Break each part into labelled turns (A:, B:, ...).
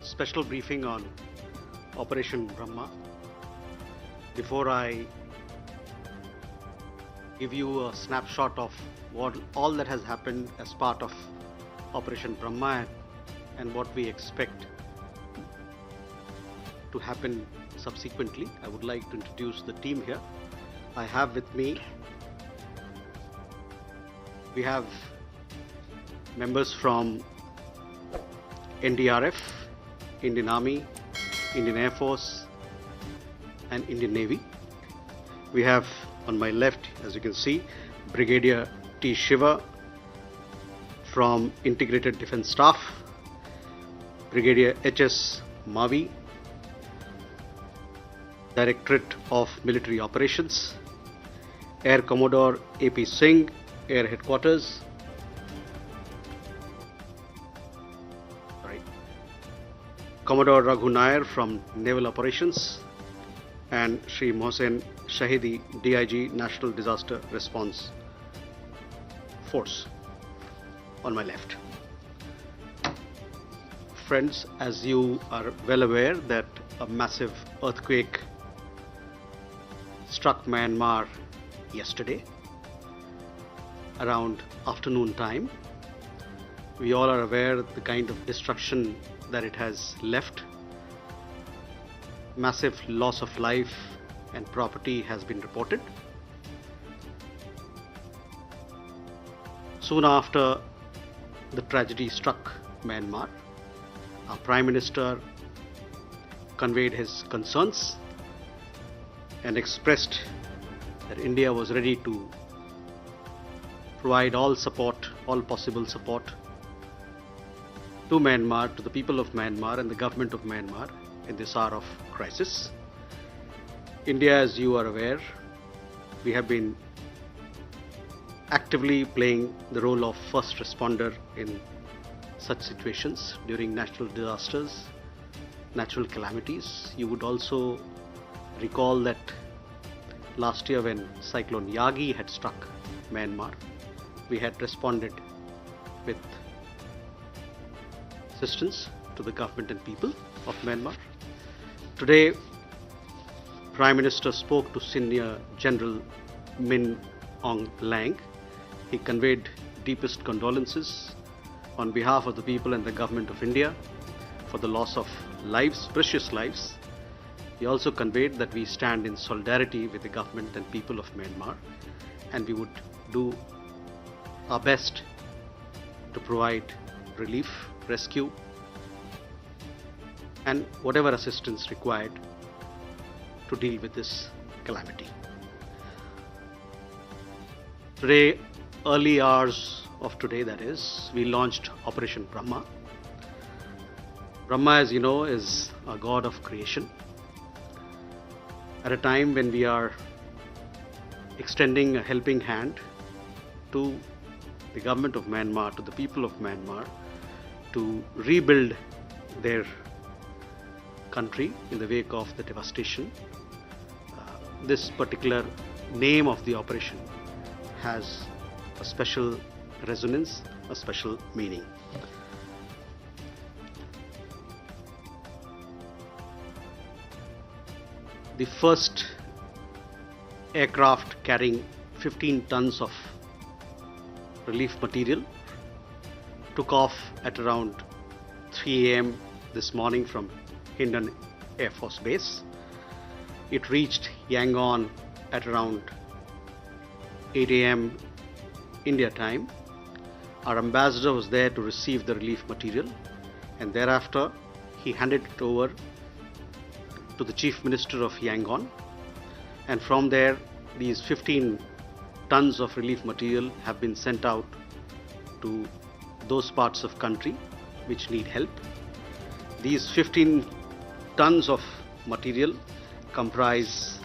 A: special briefing on Operation Brahma. Before I give you a snapshot of what all that has happened as part of Operation Brahma and what we expect to happen subsequently, I would like to introduce the team here. I have with me, we have members from NDRF, Indian Army, Indian Air Force and Indian Navy. We have on my left, as you can see, Brigadier T. Shiva from Integrated Defence Staff, Brigadier H.S. Mavi, Directorate of Military Operations, Air Commodore A.P. Singh, Air Headquarters, Commodore Raghu Nair from Naval Operations, and Shri Mohsen Shahidi, DIG, National Disaster Response Force, on my left. Friends, as you are well aware that a massive earthquake struck Myanmar yesterday around afternoon time. We all are aware of the kind of destruction that it has left. Massive loss of life and property has been reported. Soon after the tragedy struck Myanmar, our Prime Minister conveyed his concerns and expressed that India was ready to provide all support, all possible support to Myanmar, to the people of Myanmar and the government of Myanmar in this hour of crisis. India, as you are aware, we have been actively playing the role of first responder in such situations during natural disasters, natural calamities. You would also recall that last year when Cyclone Yagi had struck Myanmar, we had responded with assistance to the government and people of Myanmar. Today, Prime Minister spoke to Senior General Min Aung Hlaing. He conveyed deepest condolences on behalf of the people and the government of India for the loss of lives, precious lives. He also conveyed that we stand in solidarity with the government and people of Myanmar, and we would do our best to provide relief, rescue and whatever assistance required to deal with this calamity. Today, early hours of today, that is, we launched Operation Brahma. Brahma, as you know, is a god of creation. At a time when we are extending a helping hand to the government of Myanmar, to the people of Myanmar, to rebuild their country in the wake of the devastation. This particular name of the operation has a special resonance, a special meaning. The first aircraft carrying 15 tons of relief material took off at around 3 a.m. this morning from Hindon Air Force Base. It reached Yangon at around 8 a.m. India time. Our ambassador was there to receive the relief material, and thereafter he handed it over to the Chief Minister of Yangon, and from there these 15 tons of relief material have been sent out to those parts of country which need help. These 15 tons of material comprise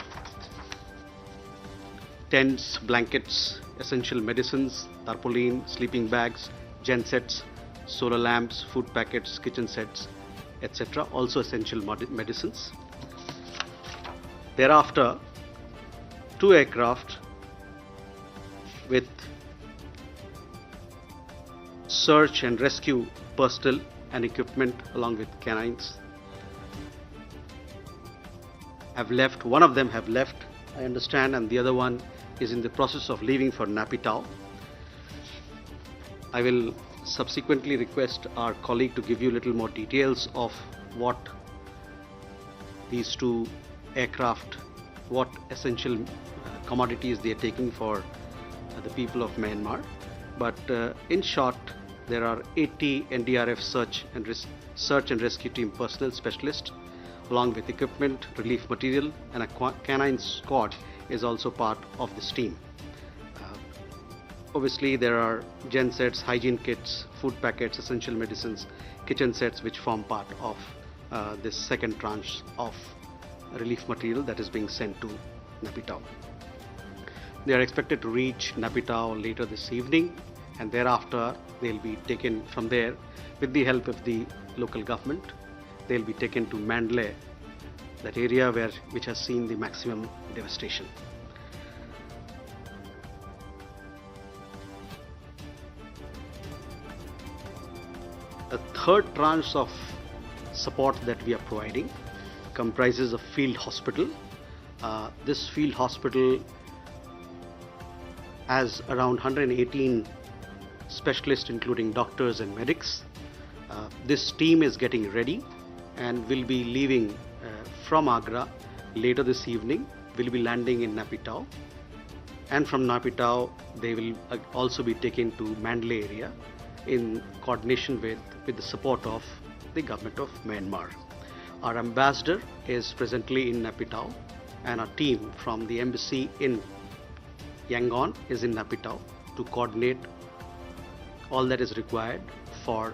A: tents, blankets, essential medicines, tarpaulin, sleeping bags, gensets, solar lamps, food packets, kitchen sets, etc. Also essential medicines. Thereafter, 2 aircraft with search and rescue personnel and equipment along with canines have left. One of them have left, I understand, and the other one is in the process of leaving for Napitao. I will subsequently request our colleague to give you a little more details of what these two aircraft, what essential commodities they are taking for the people of Myanmar. But in short, there are 80 NDRF search and rescue team personnel specialists, along with equipment, relief material, and a canine squad is also part of this team. Obviously, there are gen sets, hygiene kits, food packets, essential medicines, kitchen sets, which form part of this second tranche of relief material that is being sent to Napitao. They are expected to reach Napitao later this evening, and thereafter they'll be taken from there with the help of the local government. They'll be taken to Mandalay, that area which has seen the maximum devastation. A third tranche of support that we are providing comprises a field hospital. This field hospital has around 118 specialists, including doctors and medics. This team is getting ready and will be leaving from Agra later this evening. Will be landing in Napitao, and from Napitao they will also be taken to Mandalay area in coordination with the support of the government of Myanmar. Our ambassador is presently in Napitao, and our team from the embassy in Yangon is in Napitao to coordinate all that is required for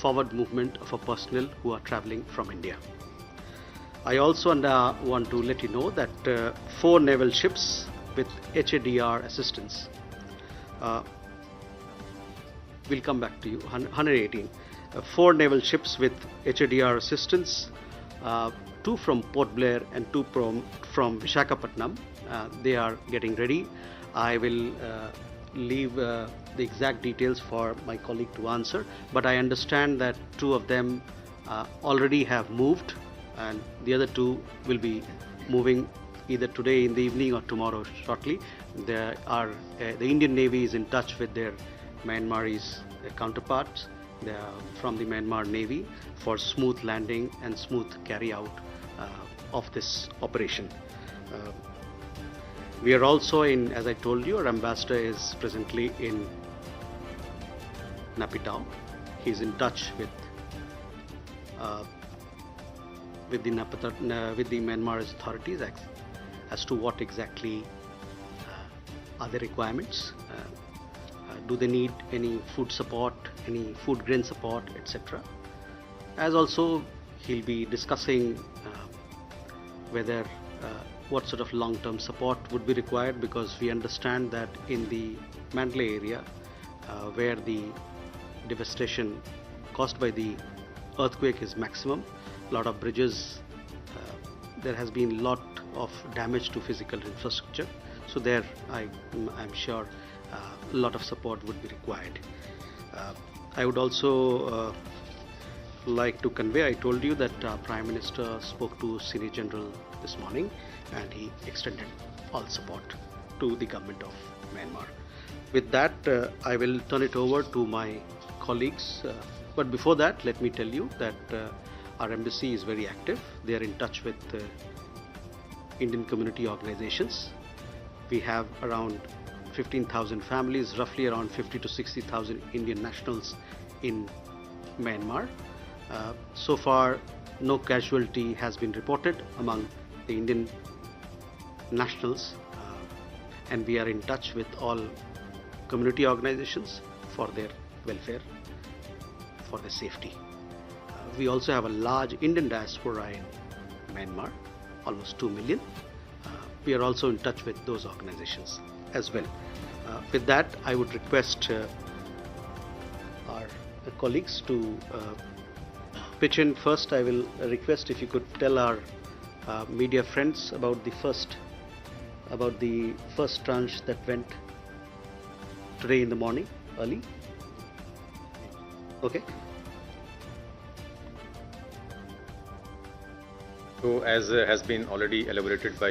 A: forward movement of our personnel who are traveling from India. I also want to let you know that 4 naval ships with HADR assistance will come back to you, 118. 4 naval ships with HADR assistance, 2 from Port Blair and 2 from Visakhapatnam. They are getting ready. I will leave the exact details for my colleague to answer, but I understand that 2 of them already have moved, and the other 2 will be moving either today in the evening or tomorrow shortly. The Indian Navy is in touch with their Myanmarese counterparts from the Myanmar Navy for smooth landing and smooth carry out of this operation. We are also in, as I told you, our ambassador is presently in Napitao. He is in touch with the Myanmar authorities as to what exactly are the requirements. Do they need any food support, any food grain support, etc. As also he'll be discussing whether what sort of long-term support would be required, because we understand that in the Mandalay area where the devastation caused by the earthquake is maximum, a lot of bridges, there has been a lot of damage to physical infrastructure, so there I'm sure a lot of support would be required. I would also like to convey, I told you that Prime Minister spoke to Senior General this morning, and he extended all support to the government of Myanmar. With that, I will turn it over to my colleagues. But before that, let me tell you that our embassy is very active. They are in touch with Indian community organizations. We have around 15,000 families, roughly around 50 to 60,000 Indian nationals in Myanmar. So far, no casualty has been reported among the Indian nationals, and we are in touch with all community organizations for their welfare, for their safety. We also have a large Indian diaspora in Myanmar, almost 2 million. We are also in touch with those organizations as well. With that, I would request our colleagues to pitch in. First, I will request if you could tell our media friends about the first tranche that went today in the morning early. Okay.
B: So as has been already elaborated by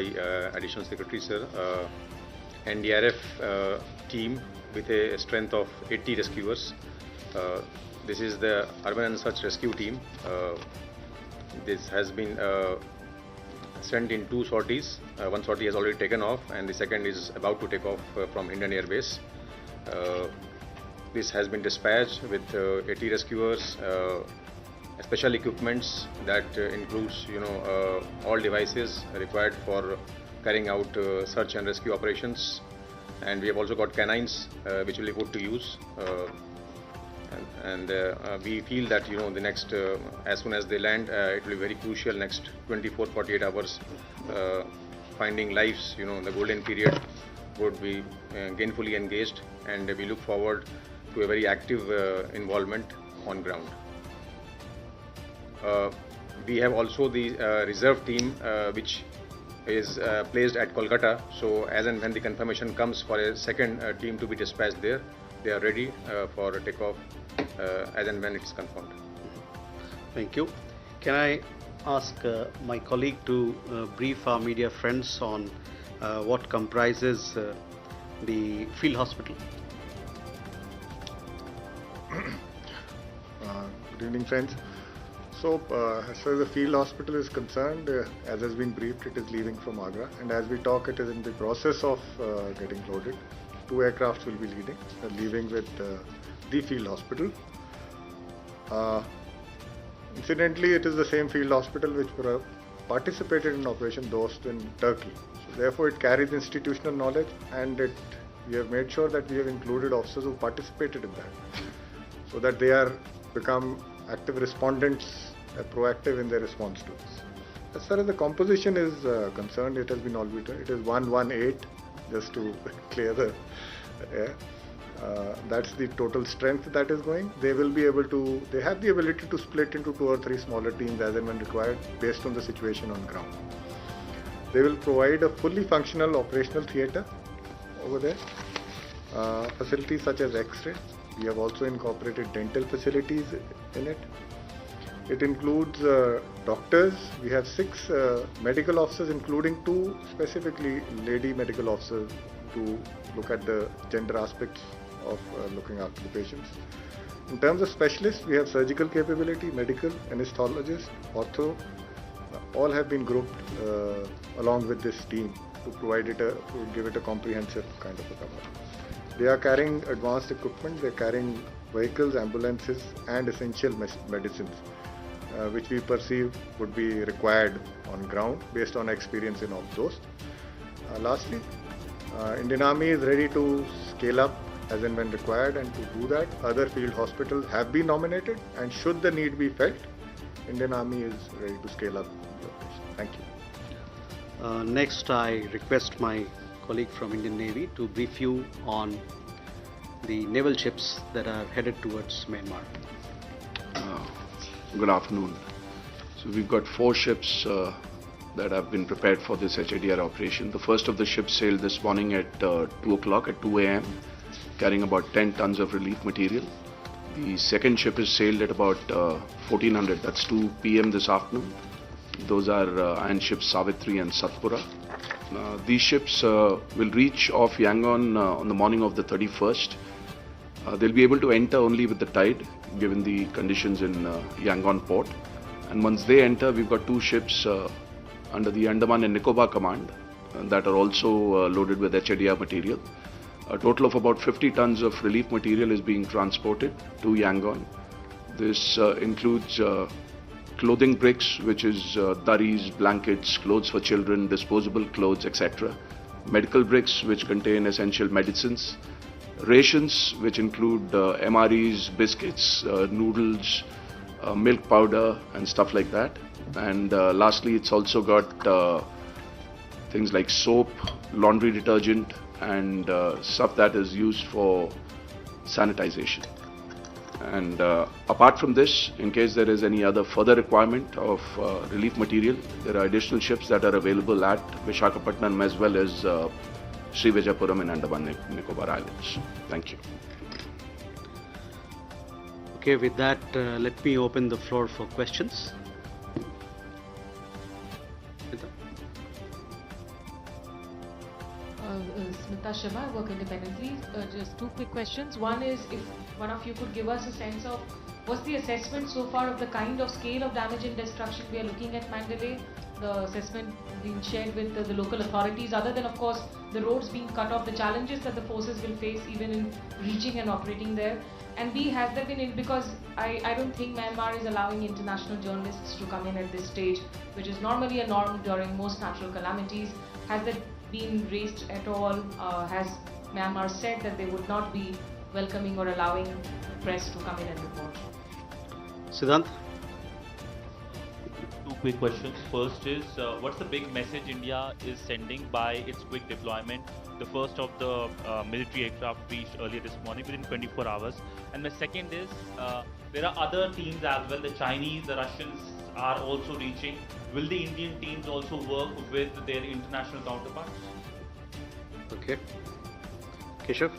B: Additional Secretary Sir, NDRF team with a strength of 80 rescuers. This is the Urban and Search Rescue team. This has been sent in 2 sorties. One sortie has already taken off and the second is about to take off from Indian Air Base. This has been dispatched with 80 rescuers, special equipments that includes all devices required for carrying out search and rescue operations, and we have also got canines which will be put to use, and we feel that the next as soon as they land, it will be very crucial. Next 24-48 hours finding lives, the golden period would be gainfully engaged, and we look forward to a very active involvement on ground. We have also the reserve team which is placed at Kolkata, so as and when the confirmation comes for a second team to be dispatched there, they are ready for takeoff as and when it is confirmed.
A: Thank you. Can I ask my colleague to brief our media friends on what comprises the field hospital?
C: Good evening, friends. So, as far as the field hospital is concerned, as has been briefed, it is leaving from Agra, and as we talk, it is in the process of getting loaded. 2 aircrafts will be leaving with the field hospital. Incidentally, it is the same field hospital which participated in Operation Dost in Turkey. So therefore, it carries institutional knowledge, and we have made sure that we have included officers who participated in that, so that they become active respondents, proactive in their response to this. As far as the composition is concerned, it has been already, it is 118, just to clear the air. That's the total strength that is going. They will be able to, they have the ability to split into 2 or 3 smaller teams as and when required based on the situation on ground. They will provide a fully functional operational theatre over there, facilities such as X-ray. We have also incorporated dental facilities in it. It includes doctors. We have 6 medical officers, including 2 specifically lady medical officers to look at the gender aspects of looking after the patients. In terms of specialists, we have surgical capability, medical, anesthesiologist, ortho. All have been grouped along with this team to provide it to give it a comprehensive kind of a cover. They are carrying advanced equipment, they are carrying vehicles, ambulances and essential medicines which we perceive would be required on ground based on experience in those. Lastly, Indian Army is ready to scale up as and when required, and to do that, other field hospitals have been nominated, and should the need be felt, Indian Army is ready to scale up the operation. Thank you.
A: Next, I request my colleague from Indian Navy to brief you on the naval ships that are headed towards Myanmar.
D: Good afternoon. So we've got 4 ships that have been prepared for this HADR operation. The first of the ships sailed this morning at 2 o'clock, at 2 a.m., carrying about 10 tons of relief material. The second ship is sailed at about 1400, that's 2 p.m. this afternoon. Those are iron ships Savitri and Satpura. These ships will reach off Yangon on the morning of the 31st. They'll be able to enter only with the tide, given the conditions in Yangon port. And once they enter, we've got 2 ships under the Andaman and Nicobar Command that are also loaded with HADR material. A total of about 50 tons of relief material is being transported to Yangon. This includes clothing bricks, which is durries, blankets, clothes for children, disposable clothes, etc. Medical bricks, which contain essential medicines. Rations, which include MREs, biscuits, noodles, milk powder and stuff like that. And lastly, it's also got things like soap, laundry detergent and stuff that is used for sanitization. And apart from this, in case there is any other further requirement of relief material, there are additional ships that are available at Visakhapatnam as well as Srivijayapuram and Andaman Nicobar Islands. Thank you.
A: Okay, with that, let me open the floor for questions. Smita?
E: Smita Sharma, I work independently. Just two quick questions. One is if one of you could give us a sense of what's the assessment so far of the kind of scale of damage and destruction we are looking at Mandalay, the assessment being shared with the local authorities, other than of course the roads being cut off, the challenges that the forces will face even in reaching and operating there. And B, has there been, because I don't think Myanmar is allowing international journalists to come in at this stage, which is normally a norm during most natural calamities. Has that been raised at all? Has Myanmar said that they would not be welcoming or allowing press to come in and report?
A: Siddhant?
F: Two quick questions. First is, what's the big message India is sending by its quick deployment? The first of the military aircraft reached earlier this morning within 24 hours. And the second is, there are other teams as well. The Chinese, the Russians are also reaching. Will the Indian teams also work with their international counterparts?
A: Okay. Keshav?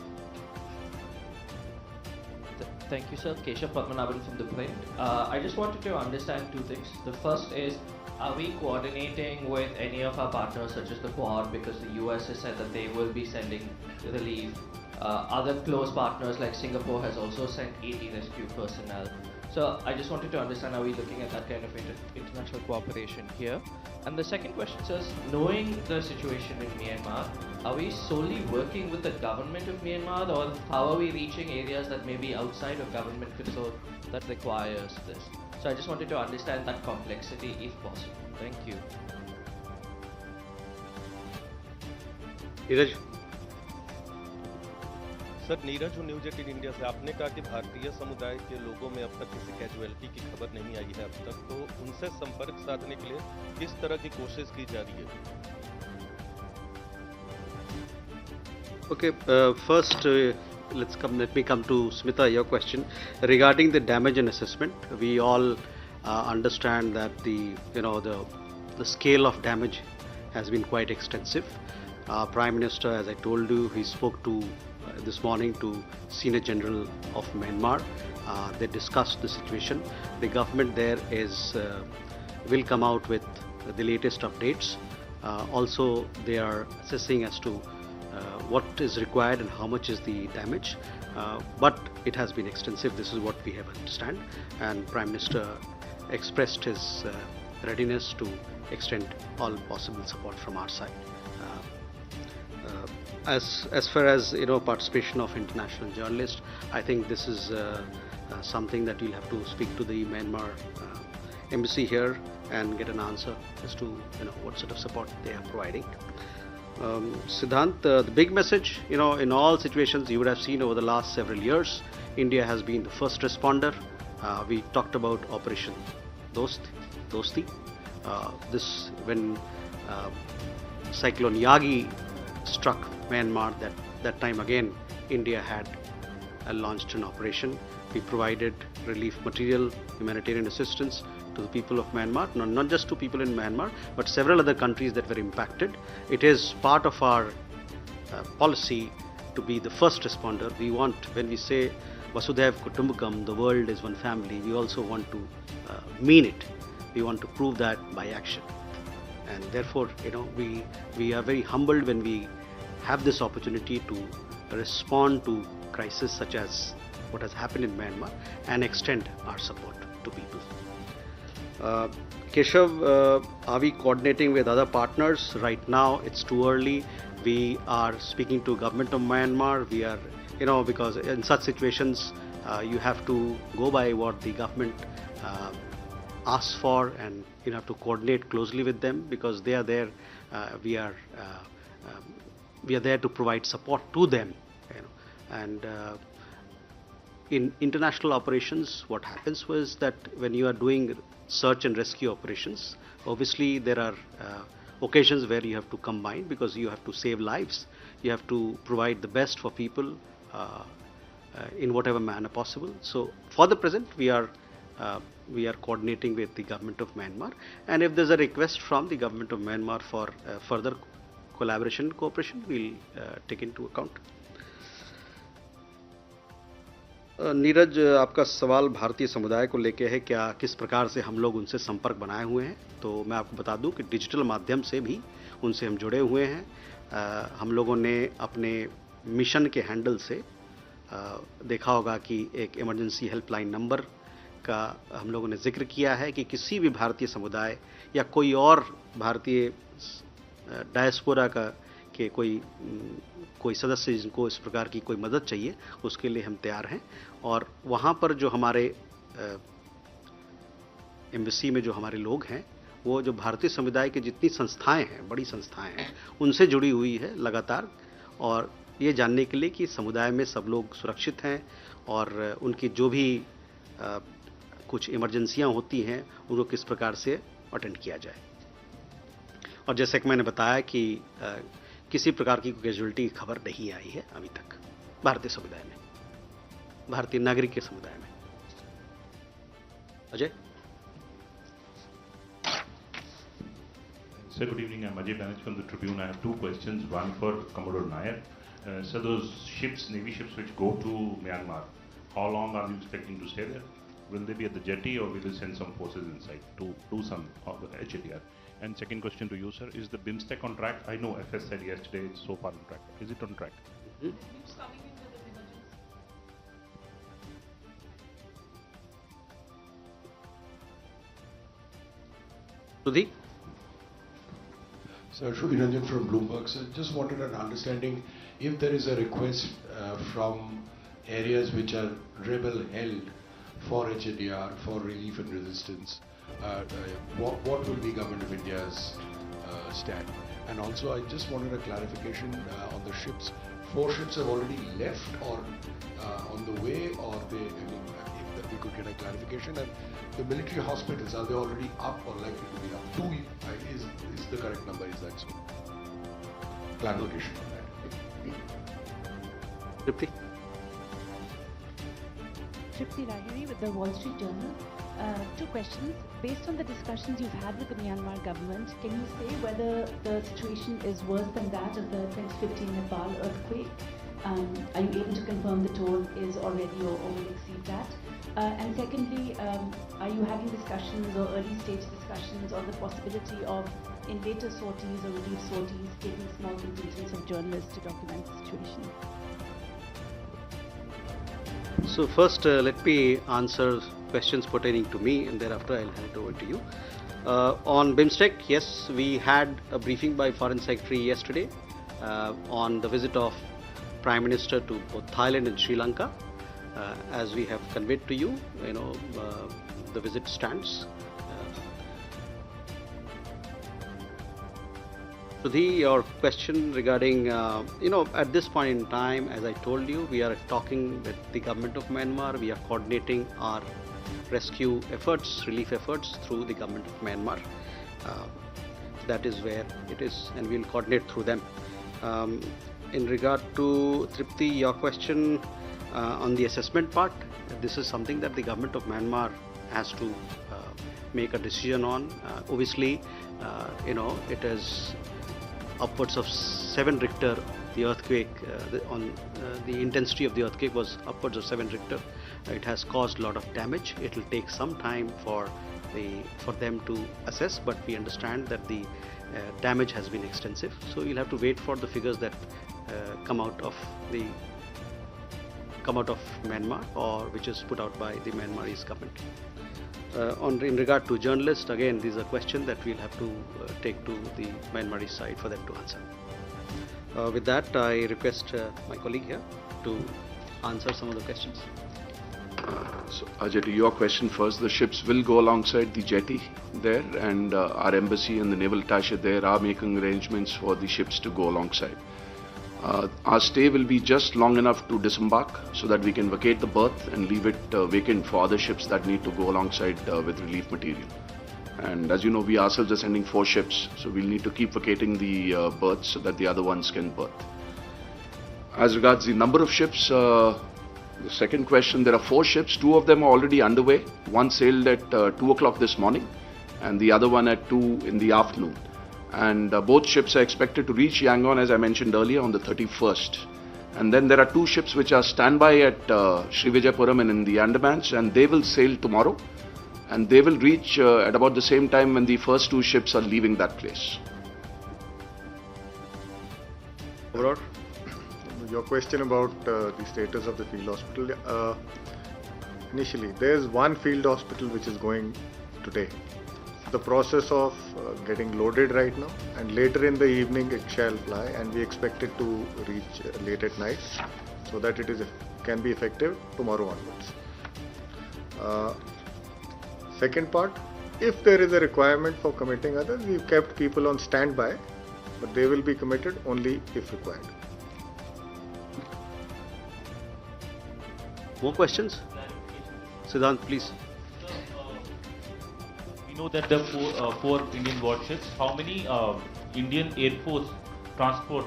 G: Thank you, sir. Keshav Padmanabhan from The Print. I just wanted to understand two things. The first is, are we coordinating with any of our partners such as the Quad, because the US has said that they will be sending relief. Other close partners like Singapore has also sent 80 rescue personnel. So I just wanted to understand, are we looking at that kind of international cooperation here? And the second question is, knowing the situation in Myanmar, are we solely working with the government of Myanmar, or how are we reaching areas that may be outside of government control that requires this? So I just wanted to understand that complexity if possible. Thank you.
A: Neeraj?
H: Sir, Neeraj हूँ news 18 India से। आपने कहा कि भारतीय समुदाय के लोगों में अब तक किसी कैजुअलिटी की खबर नहीं आई है अब तक, तो उनसे संपर्क साधने के लिए किस तरह की कोशिश की जा रही है?
A: Okay, first let me come to Smita, your question regarding the damage and assessment. We all understand that the scale of damage has been quite extensive. Prime Minister, as I told you, he spoke to this morning to Senior General of Myanmar. They discussed the situation. The government there will come out with the latest updates. Also, they are assessing as to what is required and how much is the damage. But it has been extensive. This is what we have understand. And Prime Minister expressed his readiness to extend all possible support from our side. As far as participation of international journalists, I think this is something that you'll have to speak to the Myanmar embassy here and get an answer as to what sort of support they are providing. Siddhant, the big message, in all situations you would have seen over the last several years, India has been the first responder. We talked about Operation Dosti. This when Cyclone Yagi struck Myanmar, that time again India had launched an operation. We provided relief material, humanitarian assistance to the people of Myanmar, not just to people in Myanmar, but several other countries that were impacted. It is part of our policy to be the first responder. We want, when we say Vasudhaiv Kutumbakam, the world is one family, we also want to mean it. We want to prove that by action. And therefore, we are very humbled when we have this opportunity to respond to crises such as what has happened in Myanmar and extend our support to people. Keshav, are we coordinating with other partners? Right now, it's too early. We are speaking to government of Myanmar. We are, because in such situations, you have to go by what the government asks for, and you have to coordinate closely with them because they are there. We are there to provide support to them. And in international operations, what happens was that when you are doing search and rescue operations, obviously there are occasions where you have to combine because you have to save lives. You have to provide the best for people in whatever manner possible. So for the present, we are coordinating with the government of Myanmar, and if there's a request from the government of Myanmar for further collaboration and cooperation, we'll take into account. Neeraj, आपका सवाल भारतीय समुदाय को लेके है, क्या किस प्रकार से हम लोग उनसे संपर्क बनाए हुए हैं। तो मैं आपको बता दूं कि डिजिटल माध्यम से भी उनसे हम जुड़े हुए हैं। हम लोगों ने अपने मिशन के हैंडल से देखा होगा कि एक इमरजेंसी हेल्पलाइन नंबर का हम लोगों ने जिक्र किया है कि किसी भी भारतीय समुदाय या कोई और भारतीय डायस्पोरा का के कोई सदस्य जिनको इस प्रकार की कोई मदद चाहिए, उसके लिए हम तैयार हैं। और वहाँ पर जो हमारे एम्बेसी में जो हमारे लोग हैं, वो जो भारतीय समुदाय की जितनी संस्थाएं हैं, बड़ी संस्थाएं हैं, उनसे जुड़ी हुई है लगातार, और ये जानने के लिए कि समुदाय में सब लोग सुरक्षित हैं और उनकी जो भी कुछ इमरजेंसियां होती हैं उनको किस प्रकार से अटेंड किया जाए। और जैसे कि मैंने बताया कि किसी प्रकार की कैजुअलिटी की खबर नहीं आई है अभी तक भारतीय समुदाय में, भारतीय नागरिक के समुदाय में। Ajay.
I: Sir, good evening. I'm Ajay Banerjee from the Tribune. I have two questions. One for Commodore Nair. So those ships, Navy ships which go to Myanmar, how long are you expecting to stay there? Will they be at the jetty or will you send some forces inside to do some of the HADR? And second question to you, sir, is the BIMSTEC on track? I know FS said yesterday it's so far on track. Is it on track?
A: Sudhi?
J: Sir, Shruti Ranjan from Bloomberg. Sir, just wanted an understanding if there is a request from areas which are rebel held for HADR, for relief and resistance, what will be Government of India's stand? And also, I just wanted a clarification on the ships. 4 ships have already left or on the way, or they, I mean, if we could get a clarification. And the military hospitals, are they already up or likely to be up? 2 is the correct number, is that so? Clarification on that.
A: Tripti?
K: Tripti Lahiri with the Wall Street Journal. 2 questions. Based on the discussions you've had with the Myanmar government, can you say whether the situation is worse than that of the 2015 Nepal earthquake? Are you able to confirm the toll is already or will exceed that? And secondly, are you having discussions or early stage discussions on the possibility of, in later sorties or relief sorties, taking small contingents of journalists to document the situation?
A: So first, let me answer questions pertaining to me, and thereafter I'll hand it over to you. On BIMSTEC, yes, we had a briefing by Foreign Secretary yesterday on the visit of Prime Minister to both Thailand and Sri Lanka. As we have conveyed to you, the visit stands. Sudhi, your question regarding, at this point in time, as I told you, we are talking with the government of Myanmar. We are coordinating our rescue efforts, relief efforts through the government of Myanmar. That is where it is, and we will coordinate through them. In regard to Tripti, your question on the assessment part, this is something that the government of Myanmar has to make a decision on. Obviously, it is upwards of 7 Richter. The earthquake, the intensity of the earthquake was upwards of 7 Richter. It has caused a lot of damage. It will take some time for them to assess, but we understand that the damage has been extensive. So we'll have to wait for the figures that come out of Myanmar, or which is put out by the Myanmarese government. In regard to journalists, again, this is a question that we'll have to take to the Myanmarese side for them to answer. With that, I request my colleague here to answer some of the questions.
D: So, Ajay, to your question first, the ships will go alongside the jetty there, and our embassy and the naval attaché there are making arrangements for the ships to go alongside. Our stay will be just long enough to disembark so that we can vacate the berth and leave it vacant for other ships that need to go alongside with relief material. And as you know, we ourselves are sending 4 ships, so we'll need to keep vacating the berths so that the other ones can berth. As regards the number of ships, the second question, there are 4 ships. 2 of them are already underway. One sailed at 2 o'clock this morning and the other one at 2 in the afternoon. And both ships are expected to reach Yangon, as I mentioned earlier, on the 31st. And then there are 2 ships which are standby at Srivijayapuram and in the Andamans, and they will sail tomorrow. And they will reach at about the same time when the first 2 ships are leaving that place.
C: Overall, your question about the status of the field hospital. Initially, there is one field hospital which is going today. The process of getting loaded right now, and later in the evening it shall fly, and we expect it to reach late at night, so that it can be effective tomorrow onwards. Second part, if there is a requirement for committing others, we've kept people on standby, but they will be committed only if required.
A: More questions? Siddhant, please.
F: We know that the 4 Indian warships. How many Indian Air Force transport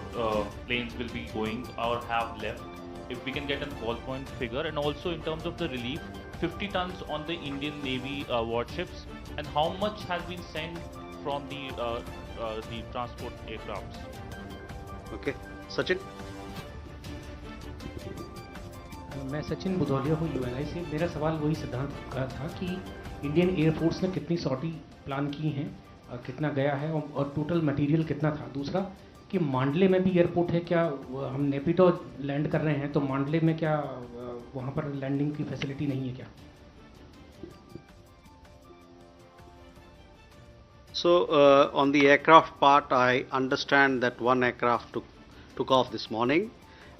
F: planes will be going or have left? If we can get a ballpoint figure, and also in terms of the relief, 50 tons on the Indian Navy warships, and how much has been sent from the transport aircrafts?
A: Okay, Sachin.
L: मैं सचिन बुधौलिया हूँ UNI से. मेरा सवाल वही सिद्धांत का था कि इंडियन एयरफोर्स ने कितनी सॉर्टी प्लान की हैं, कितना गया है और टोटल मटेरियल कितना था. दूसरा कि मांडले में भी एयरपोर्ट है क्या? हम नेपिडो लैंड कर रहे हैं तो मांडले में क्या वहाँ पर लैंडिंग की फैसिलिटी नहीं है क्या?
A: So on the aircraft part, I understand that 1 aircraft took off this morning,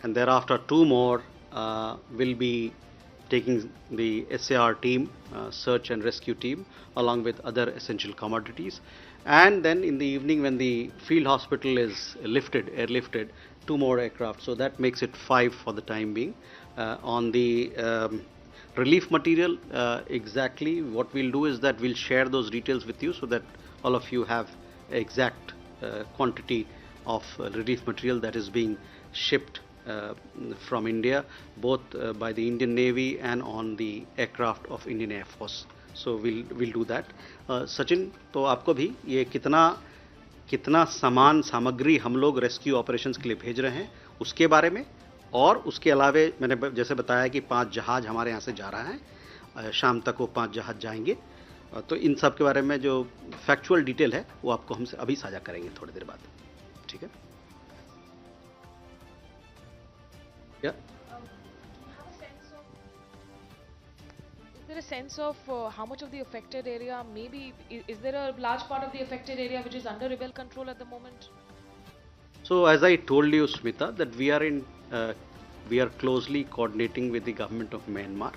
A: and thereafter 2 more will be taking the SAR team, search and rescue team, along with other essential commodities. And then in the evening, when the field hospital is airlifted, 2 more aircraft. So that makes it 5 for the time being. On the relief material, exactly what we'll do is that we'll share those details with you so that all of you have exact quantity of relief material that is being shipped from India, both by the Indian Navy and on the aircraft of Indian Air Force. So we'll do that. Sachin, तो आपको भी ये कितना सामान सामग्री हम लोग rescue operations के लिए भेज रहे हैं उसके बारे में, और उसके अलावे मैंने जैसे बताया कि 5 जहाज हमारे यहाँ से जा रहा है, शाम तक वो 5 जहाज जाएंगे. तो इन सब के बारे में जो फैक्चुअल डिटेल है वो आपको हमसे अभी साझा करेंगे थोड़ी देर बाद. ठीक है? Yeah.
E: Is there a sense of how much of the affected area, maybe, is there a large part of the affected area which is under rebel control at the moment?
A: So as I told you, Smita, that we are closely coordinating with the government of Myanmar,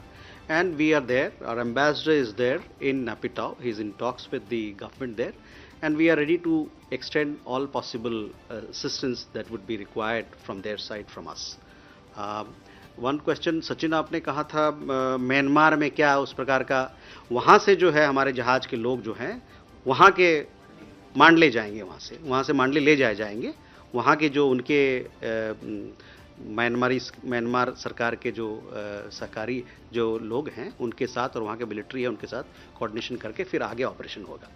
A: and we are there. Our ambassador is there in Naypyidaw. He is in talks with the government there, and we are ready to extend all possible assistance that would be required from their side from us. One question Sachin, आपने कहा था Myanmar में क्या उस प्रकार का, वहाँ से जो है हमारे जहाज के लोग जो हैं वहाँ के मांडले जाएंगे, वहाँ से मांडले ले जाएंगे. वहाँ के जो उनके म्यांमार सरकार के जो सहकारी जो लोग हैं उनके साथ और वहाँ के मिलिट्री है उनके साथ कोऑर्डिनेशन करके फिर आगे ऑपरेशन होगा.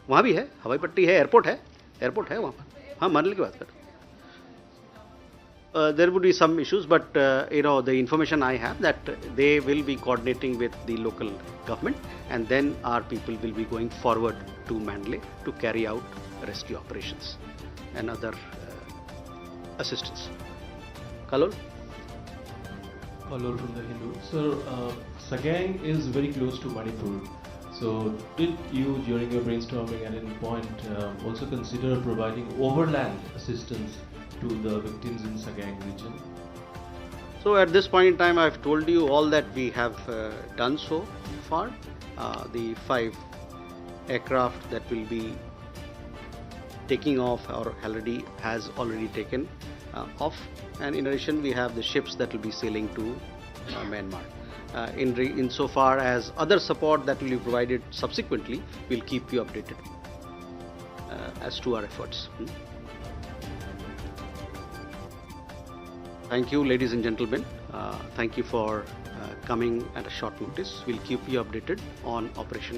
A: वहाँ भी है, हवाई पट्टी है, एयरपोर्ट है वहाँ पर. हाँ, मांडले की बात कर. There would be some issues, but the information I have that they will be coordinating with the local government, and then our people will be going forward to Mandalay to carry out rescue operations and other assistance. Kalol?
M: Kalol from the Hindu. Sir, Sagaing is very close to Manipur. So did you, during your brainstorming at any point, also consider providing overland assistance to the victims in Sagaing region?
A: So at this point in time, I've told you all that we have done so far. The 5 aircraft that will be taking off or has already taken off, and in addition we have the ships that will be sailing to Myanmar. Insofar as other support that will be provided subsequently, we'll keep you updated as to our efforts. Thank you, ladies and gentlemen. Thank you for coming at a short notice. We'll keep you updated on Operation